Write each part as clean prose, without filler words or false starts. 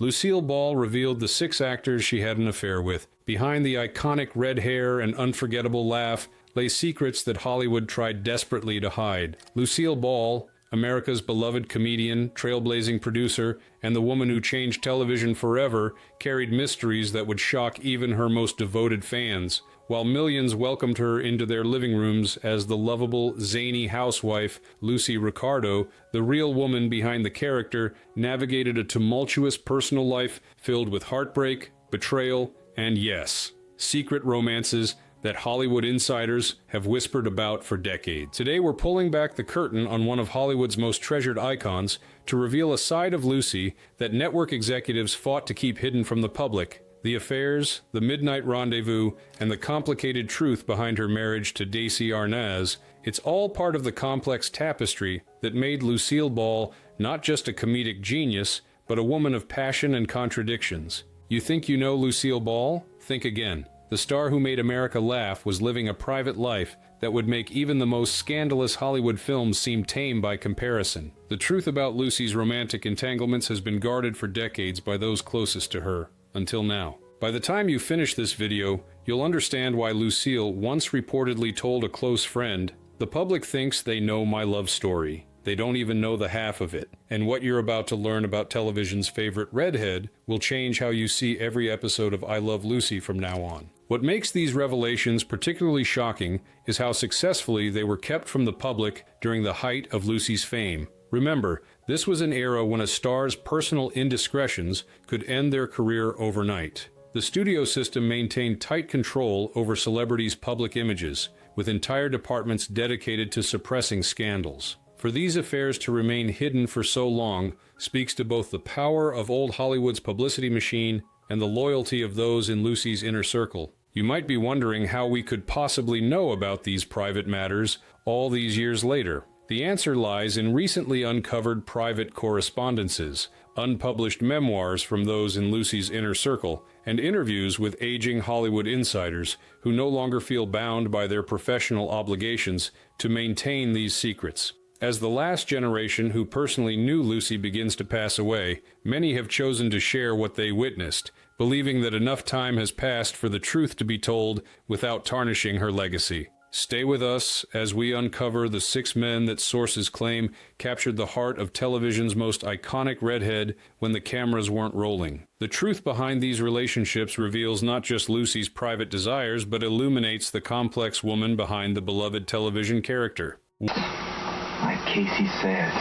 Lucille Ball revealed the 6 actors she had an affair with. Behind the iconic red hair and unforgettable laugh lay secrets that Hollywood tried desperately to hide. Lucille Ball, America's beloved comedian, trailblazing producer, and the woman who changed television forever, carried mysteries that would shock even her most devoted fans. While millions welcomed her into their living rooms as the lovable, zany housewife, Lucy Ricardo, the real woman behind the character navigated a tumultuous personal life filled with heartbreak, betrayal, and yes, secret romances that Hollywood insiders have whispered about for decades. Today we're pulling back the curtain on one of Hollywood's most treasured icons to reveal a side of Lucy that network executives fought to keep hidden from the public. The affairs, the midnight rendezvous, and the complicated truth behind her marriage to Desi Arnaz, it's all part of the complex tapestry that made Lucille Ball not just a comedic genius, but a woman of passion and contradictions. You think you know Lucille Ball? Think again. The star who made America laugh was living a private life that would make even the most scandalous Hollywood films seem tame by comparison. The truth about Lucy's romantic entanglements has been guarded for decades by those closest to her, until now. By the time you finish this video, you'll understand why Lucille once reportedly told a close friend, "The public thinks they know my love story. They don't even know the half of it." And what you're about to learn about television's favorite redhead will change how you see every episode of I Love Lucy from now on. What makes these revelations particularly shocking is how successfully they were kept from the public during the height of Lucy's fame. Remember, this was an era when a star's personal indiscretions could end their career overnight. The studio system maintained tight control over celebrities' public images, with entire departments dedicated to suppressing scandals. For these affairs to remain hidden for so long speaks to both the power of old Hollywood's publicity machine and the loyalty of those in Lucy's inner circle. You might be wondering how we could possibly know about these private matters all these years later. The answer lies in recently uncovered private correspondences, unpublished memoirs from those in Lucy's inner circle, and interviews with aging Hollywood insiders who no longer feel bound by their professional obligations to maintain these secrets. As the last generation who personally knew Lucy begins to pass away, many have chosen to share what they witnessed, believing that enough time has passed for the truth to be told without tarnishing her legacy. Stay with us as we uncover the 6 men that sources claim captured the heart of television's most iconic redhead when the cameras weren't rolling. The truth behind these relationships reveals not just Lucy's private desires, but illuminates the complex woman behind the beloved television character. Like Casey says,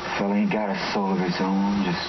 the fella ain't got a soul of his own, just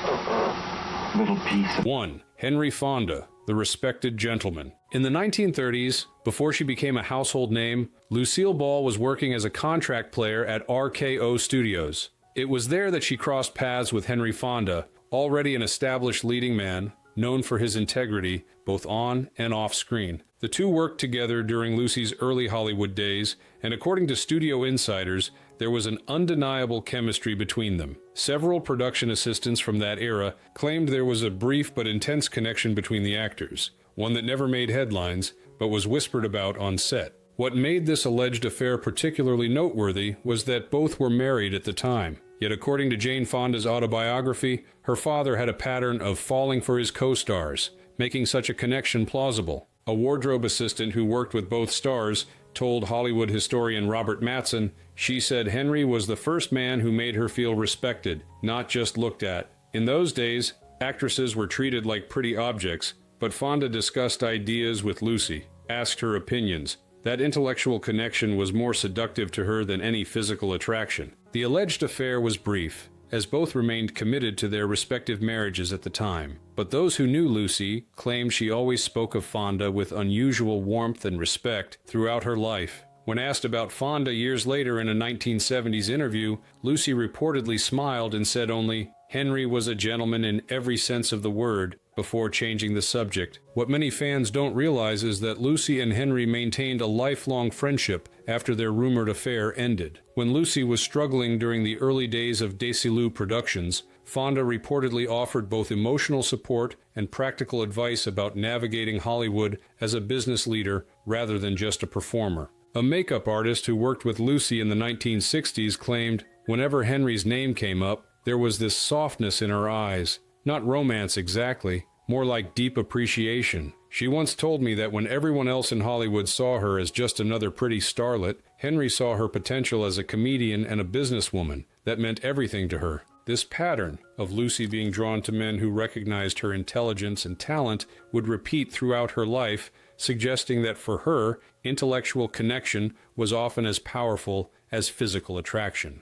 a little piece of... 1. Henry Fonda, the respected gentleman. In the 1930s, before she became a household name, Lucille Ball was working as a contract player at RKO Studios. It was there that she crossed paths with Henry Fonda, already an established leading man, known for his integrity both on and off screen. The two worked together during Lucy's early Hollywood days, and according to studio insiders, there was an undeniable chemistry between them. Several production assistants from that era claimed there was a brief but intense connection between the actors, one that never made headlines, but was whispered about on set. What made this alleged affair particularly noteworthy was that both were married at the time. Yet according to Jane Fonda's autobiography, her father had a pattern of falling for his co-stars, making such a connection plausible. A wardrobe assistant who worked with both stars told Hollywood historian Robert Mattson, she said Henry was the first man who made her feel respected, not just looked at. In those days, actresses were treated like pretty objects, but Fonda discussed ideas with Lucy, asked her opinions. That intellectual connection was more seductive to her than any physical attraction. The alleged affair was brief, as both remained committed to their respective marriages at the time. But those who knew Lucy claimed she always spoke of Fonda with unusual warmth and respect throughout her life. When asked about Fonda years later in a 1970s interview, Lucy reportedly smiled and said only, "Henry was a gentleman in every sense of the word," before changing the subject. What many fans don't realize is that Lucy and Henry maintained a lifelong friendship after their rumored affair ended. When Lucy was struggling during the early days of Desilu Productions, Fonda reportedly offered both emotional support and practical advice about navigating Hollywood as a business leader rather than just a performer. A makeup artist who worked with Lucy in the 1960s claimed, whenever Henry's name came up, There was this softness in her eyes, not romance exactly, more like deep appreciation. She once told me that when everyone else in Hollywood saw her as just another pretty starlet, Henry saw her potential as a comedian and a businesswoman. That meant everything to her. This pattern of Lucy being drawn to men who recognized her intelligence and talent would repeat throughout her life, suggesting that for her, intellectual connection was often as powerful as physical attraction.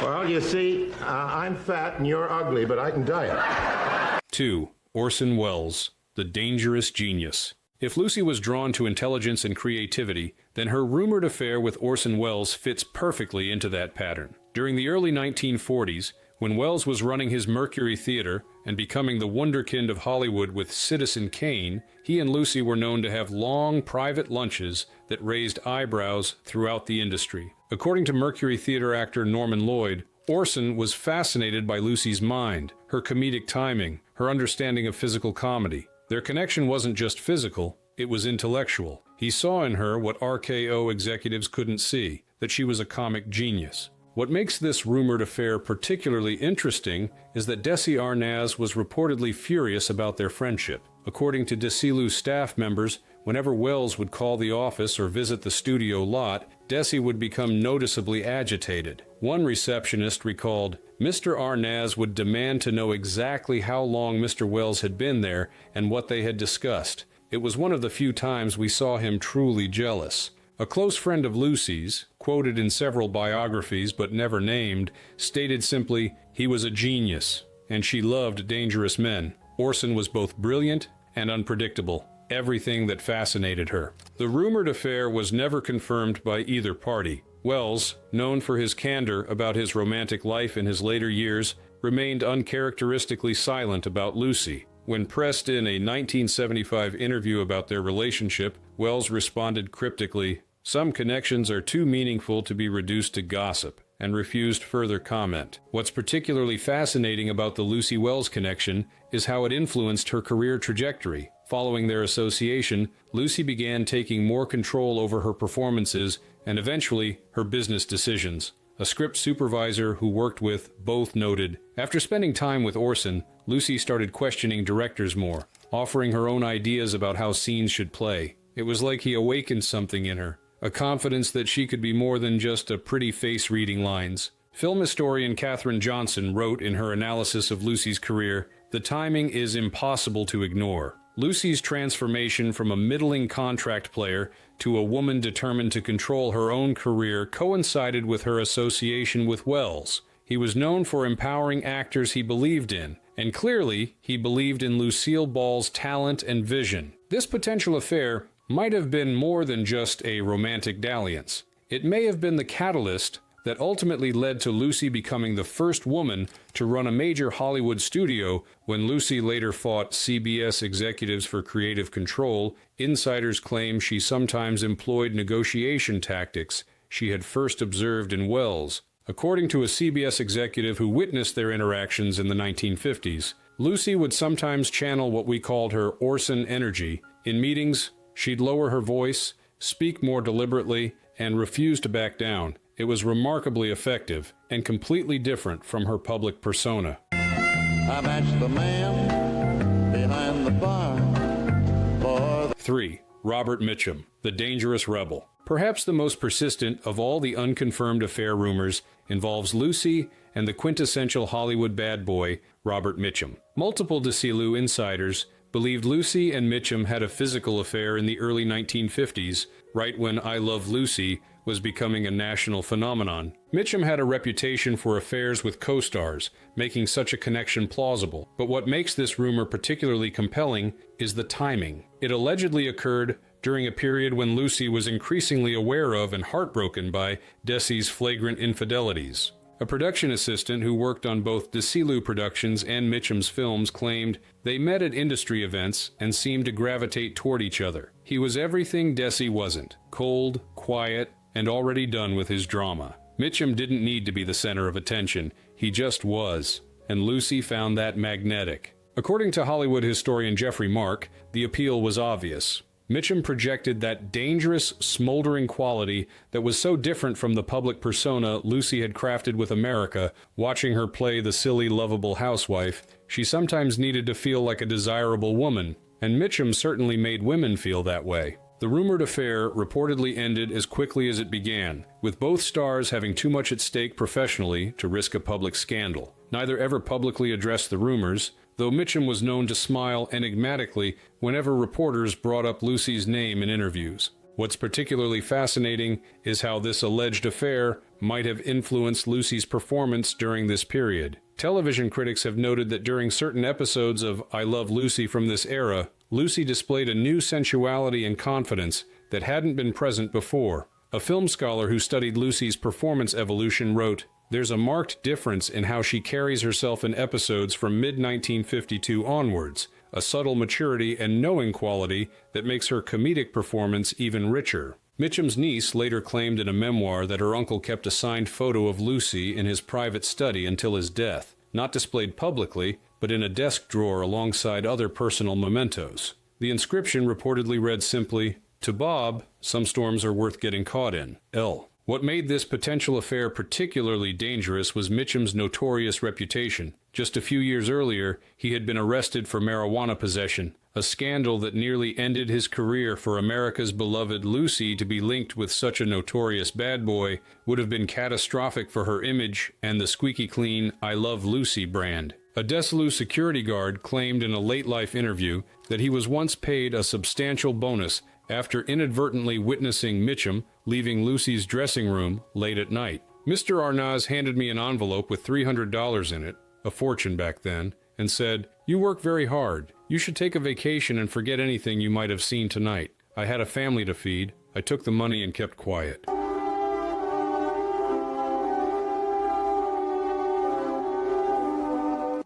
Well, you see, I'm fat and you're ugly, but I can diet. 2. Orson Welles, the dangerous genius. If Lucy was drawn to intelligence and creativity, then her rumored affair with Orson Welles fits perfectly into that pattern. During the early 1940s, when Welles was running his Mercury Theater and becoming the wunderkind of Hollywood with Citizen Kane, he and Lucy were known to have long private lunches that raised eyebrows throughout the industry. According to Mercury Theater actor Norman Lloyd, Orson was fascinated by Lucy's mind, her comedic timing, her understanding of physical comedy. Their connection wasn't just physical, it was intellectual. He saw in her what RKO executives couldn't see, that she was a comic genius. What makes this rumored affair particularly interesting is that Desi Arnaz was reportedly furious about their friendship. According to Desilu staff members, whenever Welles would call the office or visit the studio lot, Desi would become noticeably agitated. One receptionist recalled, Mr. Arnaz would demand to know exactly how long Mr. Welles had been there and what they had discussed. It was one of the few times we saw him truly jealous. A close friend of Lucy's, quoted in several biographies but never named, stated simply, he was a genius, and she loved dangerous men. Orson was both brilliant and unpredictable, everything that fascinated her. The rumored affair was never confirmed by either party. Welles, known for his candor about his romantic life in his later years, remained uncharacteristically silent about Lucy. When pressed in a 1975 interview about their relationship, Welles responded cryptically, some connections are too meaningful to be reduced to gossip, and refused further comment. What's particularly fascinating about the Lucy Welles connection is how it influenced her career trajectory. Following their association, Lucy began taking more control over her performances and eventually her business decisions. A script supervisor who worked with both noted, after spending time with Orson, Lucy started questioning directors more, offering her own ideas about how scenes should play. It was like he awakened something in her, a confidence that she could be more than just a pretty face reading lines. Film historian Katherine Johnson wrote in her analysis of Lucy's career, the timing is impossible to ignore. Lucy's transformation from a middling contract player to a woman determined to control her own career coincided with her association with Welles. He was known for empowering actors he believed in, and clearly he believed in Lucille Ball's talent and vision. This potential affair might have been more than just a romantic dalliance. It may have been the catalyst that ultimately led to Lucy becoming the first woman to run a major Hollywood studio. When Lucy later fought CBS executives for creative control, insiders claim she sometimes employed negotiation tactics she had first observed in Welles. According to a CBS executive who witnessed their interactions in the 1950s, Lucy would sometimes channel what we called her Orson energy. In meetings, she'd lower her voice, speak more deliberately, and refuse to back down. It was remarkably effective and completely different from her public persona. I matched the man behind the bar. 3. Robert Mitchum, the dangerous rebel. Perhaps the most persistent of all the unconfirmed affair rumors involves Lucy and the quintessential Hollywood bad boy, Robert Mitchum. Multiple Desilu insiders believed Lucy and Mitchum had a physical affair in the early 1950s, right when I Love Lucy was becoming a national phenomenon. Mitchum had a reputation for affairs with co-stars, making such a connection plausible. But what makes this rumor particularly compelling is the timing. It allegedly occurred during a period when Lucy was increasingly aware of and heartbroken by Desi's flagrant infidelities. A production assistant who worked on both Desilu Productions and Mitchum's films claimed they met at industry events and seemed to gravitate toward each other. He was everything Desi wasn't: cold, quiet, and already done with his drama. Mitchum didn't need to be the center of attention, he just was, and Lucy found that magnetic. According to Hollywood historian Jeffrey Mark, the appeal was obvious. Mitchum projected that dangerous, smoldering quality that was so different from the public persona Lucy had crafted with America. Watching her play the silly, lovable housewife, she sometimes needed to feel like a desirable woman, and Mitchum certainly made women feel that way. The rumored affair reportedly ended as quickly as it began, with both stars having too much at stake professionally to risk a public scandal. Neither ever publicly addressed the rumors, though Mitchum was known to smile enigmatically whenever reporters brought up Lucy's name in interviews. What's particularly fascinating is how this alleged affair might have influenced Lucy's performance during this period. Television critics have noted that during certain episodes of I Love Lucy from this era, Lucy displayed a new sensuality and confidence that hadn't been present before. A film scholar who studied Lucy's performance evolution wrote, "There's a marked difference in how she carries herself in episodes from mid-1952 onwards, a subtle maturity and knowing quality that makes her comedic performance even richer." Mitchum's niece later claimed in a memoir that her uncle kept a signed photo of Lucy in his private study until his death, not displayed publicly, but in a desk drawer alongside other personal mementos. The inscription reportedly read simply, "To Bob, some storms are worth getting caught in. L." What made this potential affair particularly dangerous was Mitchum's notorious reputation. Just a few years earlier, he had been arrested for marijuana possession, a scandal that nearly ended his career. For America's beloved Lucy to be linked with such a notorious bad boy would have been catastrophic for her image and the squeaky clean I Love Lucy brand. A Desilu security guard claimed in a late-life interview that he was once paid a substantial bonus after inadvertently witnessing Mitchum leaving Lucy's dressing room late at night. Mr. Arnaz handed me an envelope with $300 in it, a fortune back then, and said, "You work very hard. You should take a vacation and forget anything you might have seen tonight. I had a family to feed. I took the money and kept quiet."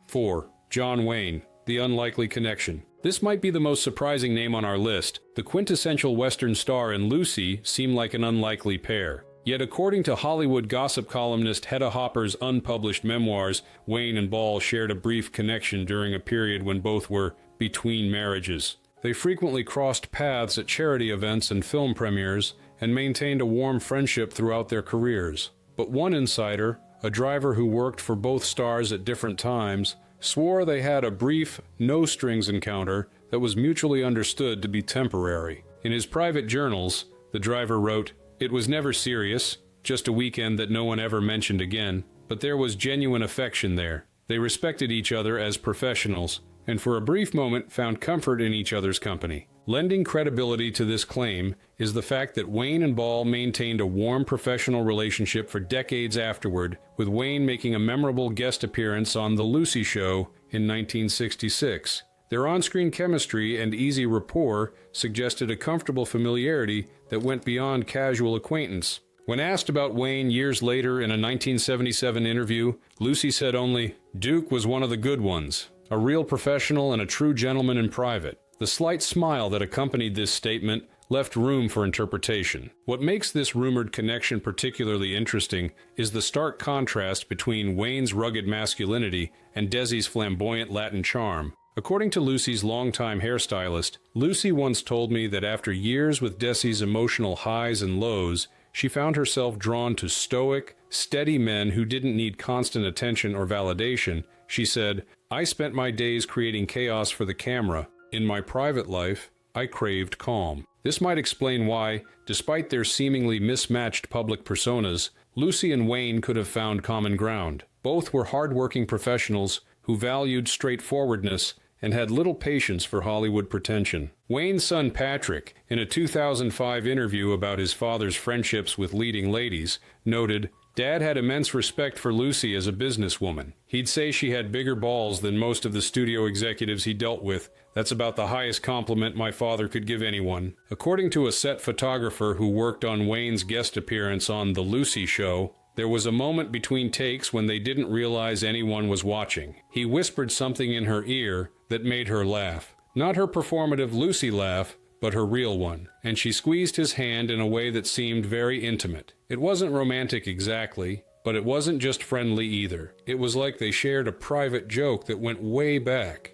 4. John Wayne, The Unlikely Connection. This might be the most surprising name on our list. The quintessential Western star and Lucy seem like an unlikely pair. Yet according to Hollywood gossip columnist Hedda Hopper's unpublished memoirs, Wayne and Ball shared a brief connection during a period when both were between marriages. They frequently crossed paths at charity events and film premieres, and maintained a warm friendship throughout their careers. But one insider, a driver who worked for both stars at different times, swore they had a brief, no-strings encounter that was mutually understood to be temporary. In his private journals, the driver wrote, "It was never serious, just a weekend that no one ever mentioned again, but there was genuine affection there. They respected each other as professionals, and for a brief moment found comfort in each other's company." Lending credibility to this claim is the fact that Wayne and Ball maintained a warm professional relationship for decades afterward, with Wayne making a memorable guest appearance on The Lucy Show in 1966. Their on-screen chemistry and easy rapport suggested a comfortable familiarity that went beyond casual acquaintance. When asked about Wayne years later in a 1977 interview, Lucy said only, "Duke was one of the good ones, a real professional and a true gentleman in private." The slight smile that accompanied this statement left room for interpretation. What makes this rumored connection particularly interesting is the stark contrast between Wayne's rugged masculinity and Desi's flamboyant Latin charm. According to Lucy's longtime hairstylist, Lucy once told me that after years with Desi's emotional highs and lows, she found herself drawn to stoic, steady men who didn't need constant attention or validation. She said, "I spent my days creating chaos for the camera. In my private life, I craved calm." This might explain why, despite their seemingly mismatched public personas, Lucy and Wayne could have found common ground. Both were hard-working professionals who valued straightforwardness and had little patience for Hollywood pretension. Wayne's son Patrick, in a 2005 interview about his father's friendships with leading ladies, noted, "Dad had immense respect for Lucy as a businesswoman. He'd say she had bigger balls than most of the studio executives he dealt with. That's about the highest compliment my father could give anyone." According to a set photographer who worked on Wayne's guest appearance on The Lucy Show, there was a moment between takes when they didn't realize anyone was watching. He whispered something in her ear that made her laugh. Not her performative Lucy laugh, but her real one, and she squeezed his hand in a way that seemed very intimate. It wasn't romantic exactly, but it wasn't just friendly either. It was like they shared a private joke that went way back.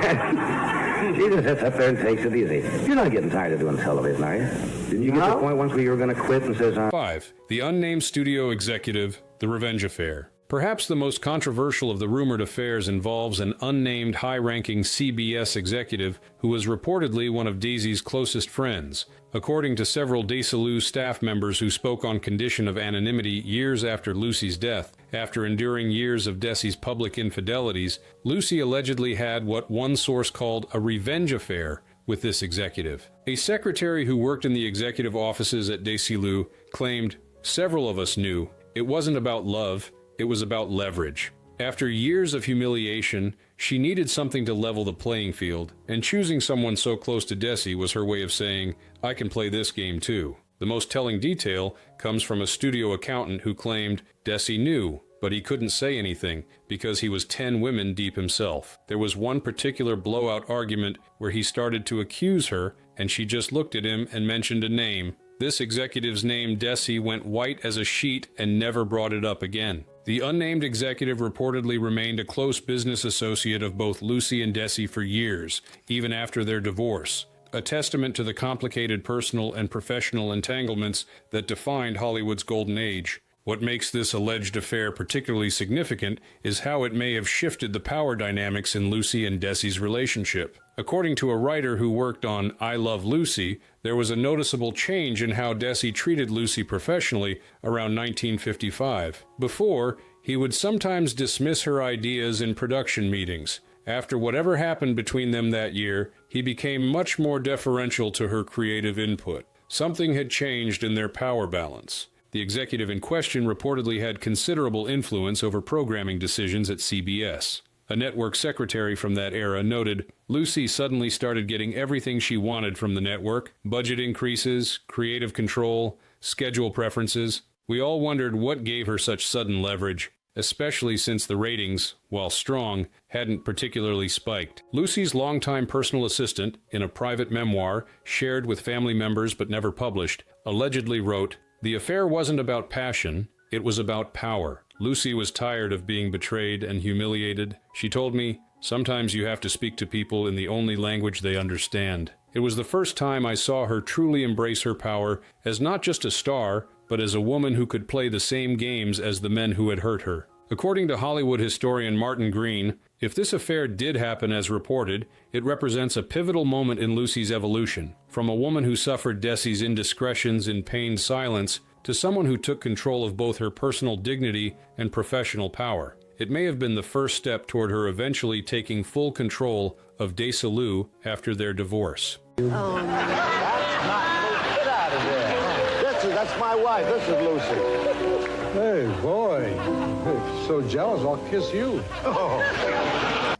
She just sits up there and takes it easy. You're not getting tired of doing television, are you? Didn't you get to the point once where you were going to quit and says, 5. The unnamed studio executive, the revenge affair. Perhaps the most controversial of the rumored affairs involves an unnamed high-ranking CBS executive who was reportedly one of Daisy's closest friends. According to several Desilu staff members who spoke on condition of anonymity years after Lucy's death, after enduring years of Desi's public infidelities, Lucy allegedly had what one source called a revenge affair with this executive. A secretary who worked in the executive offices at Desilu claimed, "Several of us knew. It wasn't about love. It was about leverage. After years of humiliation, she needed something to level the playing field, and choosing someone so close to Desi was her way of saying, I can play this game too." The most telling detail comes from a studio accountant who claimed Desi knew, but he couldn't say anything because he was 10 women deep himself. There was one particular blowout argument where he started to accuse her, and she just looked at him and mentioned a name. This executive's name, Desi, went white as a sheet and never brought it up again. The unnamed executive reportedly remained a close business associate of both Lucy and Desi for years, even after their divorce, a testament to the complicated personal and professional entanglements that defined Hollywood's golden age. What makes this alleged affair particularly significant is how it may have shifted the power dynamics in Lucy and Desi's relationship. According to a writer who worked on I Love Lucy, there was a noticeable change in how Desi treated Lucy professionally around 1955. Before, he would sometimes dismiss her ideas in production meetings. After whatever happened between them that year, he became much more deferential to her creative input. Something had changed in their power balance. The executive in question reportedly had considerable influence over programming decisions at CBS. A network secretary from that era noted, Lucy suddenly started getting everything she wanted from the network: budget increases, creative control, schedule preferences. We all wondered what gave her such sudden leverage, especially since the ratings, while strong, hadn't particularly spiked. Lucy's longtime personal assistant, in a private memoir shared with family members but never published, allegedly wrote, "The affair wasn't about passion, it was about power. Lucy was tired of being betrayed and humiliated. She told me, sometimes you have to speak to people in the only language they understand. It was the first time I saw her truly embrace her power as not just a star, but as a woman who could play the same games as the men who had hurt her." According to Hollywood historian Martin Green, if this affair did happen as reported, it represents a pivotal moment in Lucy's evolution, from a woman who suffered Desi's indiscretions in pained silence to someone who took control of both her personal dignity and professional power. It may have been the first step toward her eventually taking full control of Desilu after their divorce. Get out of there. That's my wife. This is Lucy. Hey, boy. Hey, so jealous, I'll kiss you.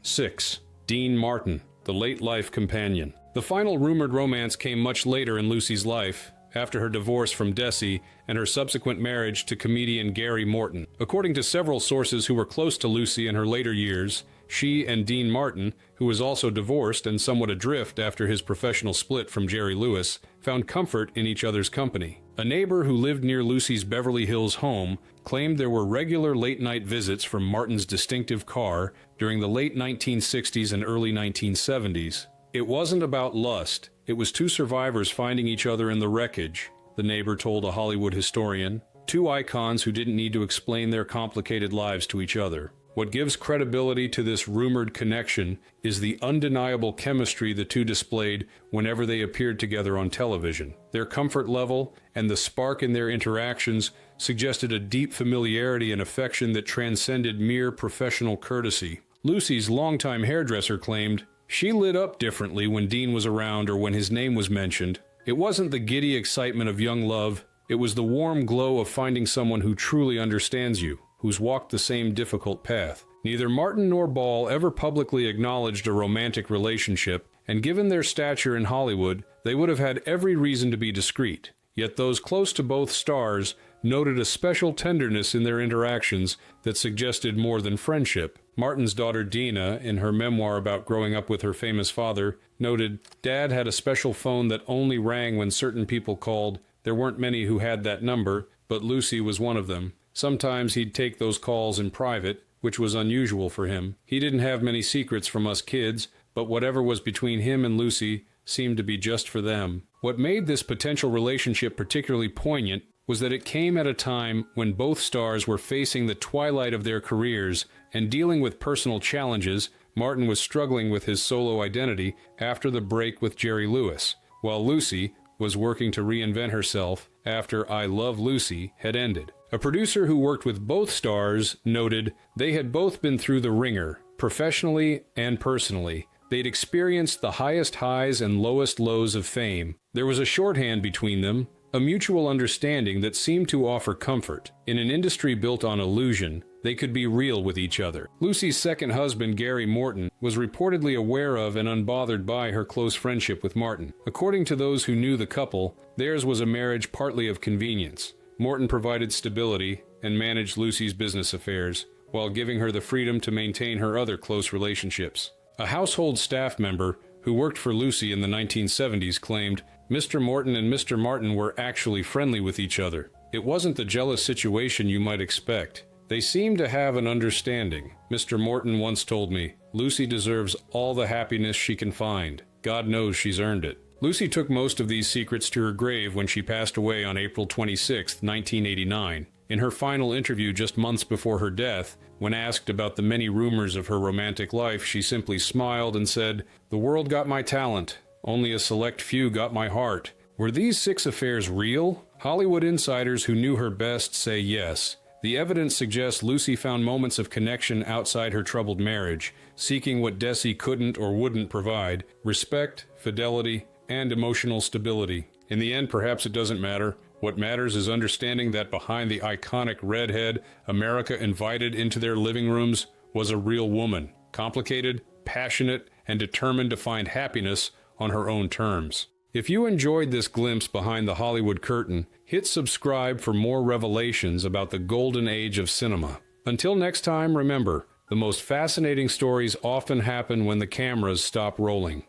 6. Dean Martin, the late life companion. The final rumored romance came much later in Lucy's life, after her divorce from Desi and her subsequent marriage to comedian Gary Morton. According to several sources who were close to Lucy in her later years, she and Dean Martin, who was also divorced and somewhat adrift after his professional split from Jerry Lewis, found comfort in each other's company. A neighbor who lived near Lucy's Beverly Hills home claimed there were regular late-night visits from Martin's distinctive car during the late 1960s and early 1970s. It wasn't about lust. It was two survivors finding each other in the wreckage, the neighbor told a Hollywood historian. Two icons who didn't need to explain their complicated lives to each other. What gives credibility to this rumored connection is the undeniable chemistry the two displayed whenever they appeared together on television. Their comfort level and the spark in their interactions suggested a deep familiarity and affection that transcended mere professional courtesy. Lucy's longtime hairdresser claimed, "She lit up differently when Dean was around or when his name was mentioned. It wasn't the giddy excitement of young love, it was the warm glow of finding someone who truly understands you, who's walked the same difficult path." Neither Martin nor Ball ever publicly acknowledged a romantic relationship, and given their stature in Hollywood, they would have had every reason to be discreet. Yet those close to both stars noted a special tenderness in their interactions that suggested more than friendship. Martin's daughter Dina, in her memoir about growing up with her famous father, noted, "Dad had a special phone that only rang when certain people called. There weren't many who had that number, but Lucy was one of them. Sometimes he'd take those calls in private, which was unusual for him. He didn't have many secrets from us kids, but whatever was between him and Lucy seemed to be just for them. What made this potential relationship particularly poignant was that it came at a time when both stars were facing the twilight of their careers and dealing with personal challenges. Martin was struggling with his solo identity after the break with Jerry Lewis, while Lucy was working to reinvent herself after I Love Lucy had ended. A producer who worked with both stars noted they had both been through the ringer, professionally and personally. They'd experienced the highest highs and lowest lows of fame. There was a shorthand between them, a mutual understanding that seemed to offer comfort. In an industry built on illusion, they could be real with each other. Lucy's second husband, Gary Morton, was reportedly aware of and unbothered by her close friendship with Martin. According to those who knew the couple, theirs was a marriage partly of convenience. Morton provided stability and managed Lucy's business affairs, while giving her the freedom to maintain her other close relationships. A household staff member who worked for Lucy in the 1970s claimed Mr. Morton and Mr. Martin were actually friendly with each other. It wasn't the jealous situation you might expect. They seemed to have an understanding. Mr. Morton once told me, Lucy deserves all the happiness she can find. God knows she's earned it. Lucy took most of these secrets to her grave when she passed away on April 26, 1989. In her final interview just months before her death, when asked about the many rumors of her romantic life, she simply smiled and said, "The world got my talent. Only a select few got my heart." Were these 6 affairs real? Hollywood insiders who knew her best say yes. The evidence suggests Lucy found moments of connection outside her troubled marriage, seeking what Desi couldn't or wouldn't provide: respect, fidelity, and emotional stability. In the end, perhaps it doesn't matter. What matters is understanding that behind the iconic redhead America invited into their living rooms was a real woman, complicated, passionate, and determined to find happiness on her own terms. If you enjoyed this glimpse behind the Hollywood curtain, hit subscribe for more revelations about the golden age of cinema. Until next time, remember, the most fascinating stories often happen when the cameras stop rolling.